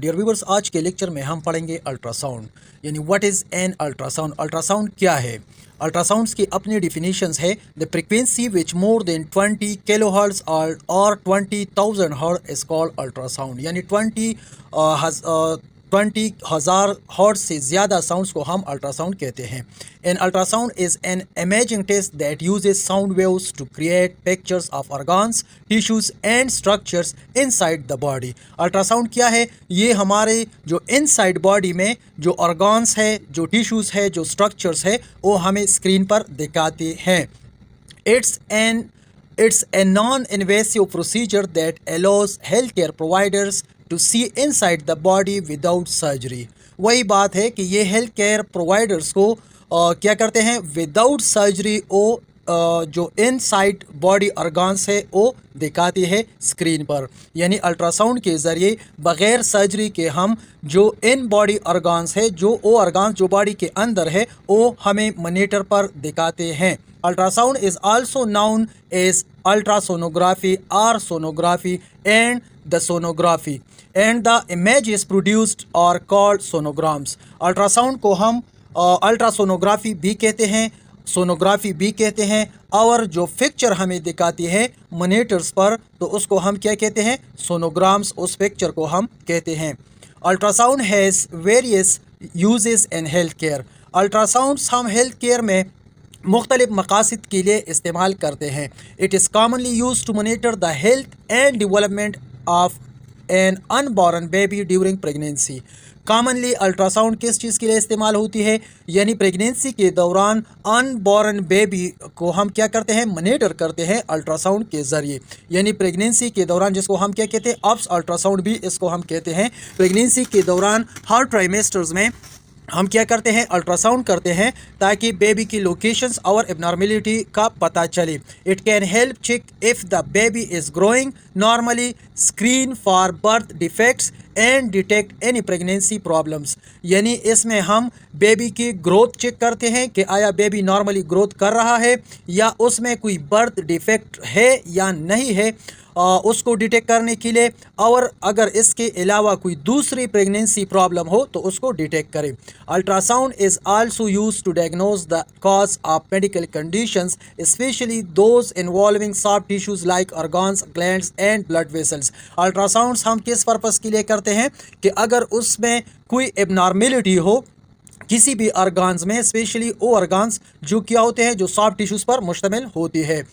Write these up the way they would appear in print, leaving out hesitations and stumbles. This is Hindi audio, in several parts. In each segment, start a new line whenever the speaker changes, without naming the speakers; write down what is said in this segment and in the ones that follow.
डियर व्यूवर्स, आज के लेक्चर में हम पढ़ेंगे अल्ट्रासाउंड, यानी what is an ultrasound. Ultrasound क्या है? अल्ट्रासाउंड्स की अपनी डिफिनीशंस है, the frequency which more than 20 kilohertz और 20,000 हर्ट्ज़ इज कॉल्ड अल्ट्रासाउंड, यानी 20,000 हर्ट्ज़ से ज़्यादा साउंड्स को हम अल्ट्रासाउंड कहते हैं। An ultrasound is an imaging test that uses sound waves to create pictures of organs, tissues and structures inside the body. Ultrasound क्या है? ये हमारे जो इनसाइड बॉडी में जो ऑर्गन्स है, जो टिश्यूज़ है, जो स्ट्रक्चर्स है, वो हमें स्क्रीन पर दिखाते हैं। It's a non-invasive procedure that allows healthcare providers to see inside the body without surgery। वही बात है कि ये हेल्थ केयर प्रोवाइडर्स को क्या करते हैं, विदाउट सर्जरी वो जो इनसाइड बॉडी ऑर्गन्स है वो दिखाती है स्क्रीन पर। यानी अल्ट्रासाउंड के ज़रिए बग़ैर सर्जरी के हम जो इन बॉडी ऑर्गन्स है, जो वो ऑर्गन्स जो बॉडी के अंदर है, वो हमें मॉनिटर पर दिखाते हैं। Ultrasound is also known as ultrasonography or sonography and the sonography, and the images produced are called sonograms। Ultrasound को हम अल्ट्रासोनोग्राफी भी कहते हैं, सोनोग्राफी भी कहते हैं, और जो पिक्चर हमें दिखाती है मॉनिटर्स पर, तो उसको हम क्या कहते हैं, सोनोग्राम्स, उस पिक्चर को हम कहते हैं। Ultrasound has various uses in health care. Ultrasounds हम हेल्थ केयर में मुख्तलिफ मकासद के लिए इस्तेमाल करते हैं। It is commonly use to monitor the health and development of an unborn baby during pregnancy. Commonly ultrasound किस चीज़ के लिए इस्तेमाल होती है? यानी प्रेगनेंसी के दौरान अनबॉर्न बेबी को हम क्या करते हैं, मॉनिटर करते हैं अल्ट्रासाउंड के ज़रिए। यानी प्रेगनेंसी के दौरान, जिसको हम क्या कहते हैं, ऑप्स अल्ट्रासाउंड भी इसको हम कहते हैं। प्रेगनेंसी के दौरान हर ट्राइमेस्टर्स में हम क्या करते हैं, अल्ट्रासाउंड करते हैं, ताकि बेबी की लोकेशंस और एबनॉर्मलिटी का पता चले। It can help check if the baby is growing normally, screen for birth defects and detect any pregnancy problems. यानी इसमें हम बेबी की ग्रोथ चेक करते हैं कि आया बेबी नॉर्मली ग्रोथ कर रहा है या उसमें कोई बर्थ डिफेक्ट है या नहीं है, उसको डिटेक्ट करने के लिए, और अगर इसके अलावा कोई दूसरी प्रेगनेंसी प्रॉब्लम हो तो उसको डिटेक्ट करें। Ultrasound is also use to diagnose the cause of medical conditions, specially those involving soft tissues like organs, glands and blood vessels. Ultrasounds हम किस पर्पस के लिए करते हैं कि अगर उसमें कोई एबनॉर्मेलिटी हो किसी भी ऑर्गन्स में, स्पेशली वो ऑर्गन्स जो क्या होते हैं, जो सॉफ्ट टिश्यूज़ पर मुश्तमिल होती है,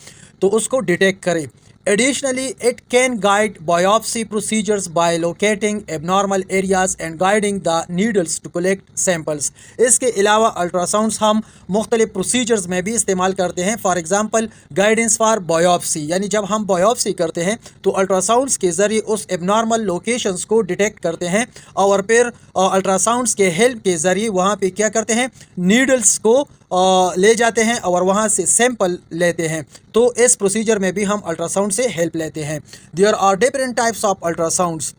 तो उसको डिटेक्ट करें। Additionally, it can guide biopsy procedures by locating abnormal areas and guiding the needles to collect samples। इसके अलावा अल्ट्रासाउंड्स हम मुख्तलिफ प्रोसीजर्स में भी इस्तेमाल करते हैं। For example guidance for biopsy, यानी जब हम बायोप्सी करते हैं तो अल्ट्रासाउंड्स के ज़रिए उस एबनॉर्मल लोकेशंस को डिटेक्ट करते हैं, और फिर अल्ट्रासाउंड्स के हेल्प के ज़रिए वहाँ पे क्या करते हैं, नीडल्स को ले जाते हैं और वहाँ से सैंपल लेते हैं। तो इस प्रोसीजर में भी हम अल्ट्रासाउंड से हेल्प लेते हैं। There are different types of ultrasounds.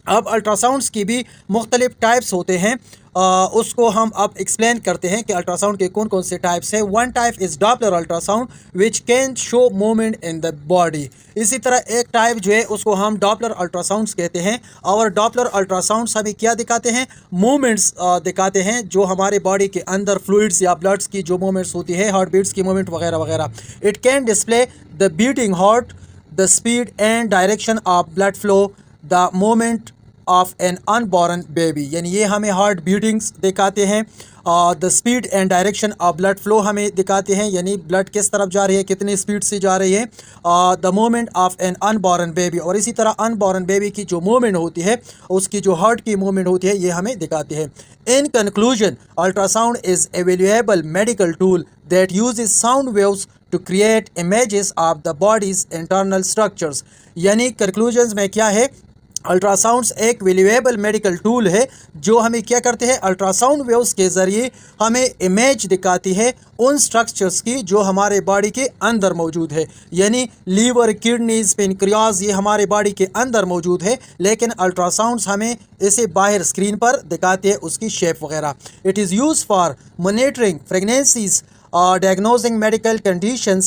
अब अल्ट्रासाउंड्स की भी मुख्तलिफ टाइप्स होते हैं, उसको हम अब एक्सप्लेन करते हैं कि अल्ट्रासाउंड के कौन कौन से टाइप्स हैं। One type is Doppler ultrasound which can show movement in the body. इसी तरह एक टाइप जो है उसको हम डॉपलर अल्ट्रासाउंड्स कहते हैं, और डॉपलर अल्ट्रासाउंड्स हमें क्या दिखाते हैं, मूवमेंट्स दिखाते हैं, जो हमारे बॉडी के अंदर फ्लूइड्स या ब्लड्स की जो मूवमेंट्स होती है, हार्ट बीट्स की मूवमेंट वगैरह वगैरह। It can display the beating heart, the speed and direction of blood flow, the moment of an unborn baby. यानी ये हमें हार्ट बीटिंग्स दिखाते हैं, the speed and direction of blood flow हमें दिखाते हैं, यानी ब्लड किस तरफ जा रही है, कितनी स्पीड से जा रही है, the movement of an unborn baby, और इसी तरह अनबॉर्न बेबी की जो मूवमेंट होती है, उसकी जो हार्ट की मूवमेंट होती है, ये हमें दिखाती है। In conclusion, ultrasound is a valuable medical tool that uses sound waves to create images of the body's internal structures। यानी कंक्लूजन्स में क्या है, अल्ट्रासाउंड्स एक वैल्यूएबल मेडिकल टूल है जो हमें क्या करते हैं, अल्ट्रासाउंड वेव्स के ज़रिए हमें इमेज दिखाती है उन स्ट्रक्चर्स की जो हमारे बॉडी के अंदर मौजूद है। यानी लीवर, किडनीज, पेनक्रियाज, ये हमारे बॉडी के अंदर मौजूद है, लेकिन अल्ट्रासाउंड्स हमें इसे बाहर स्क्रीन पर दिखाते हैं, उसकी शेप वगैरह। It is use for monitoring pregnancies, diagnosing medical conditions,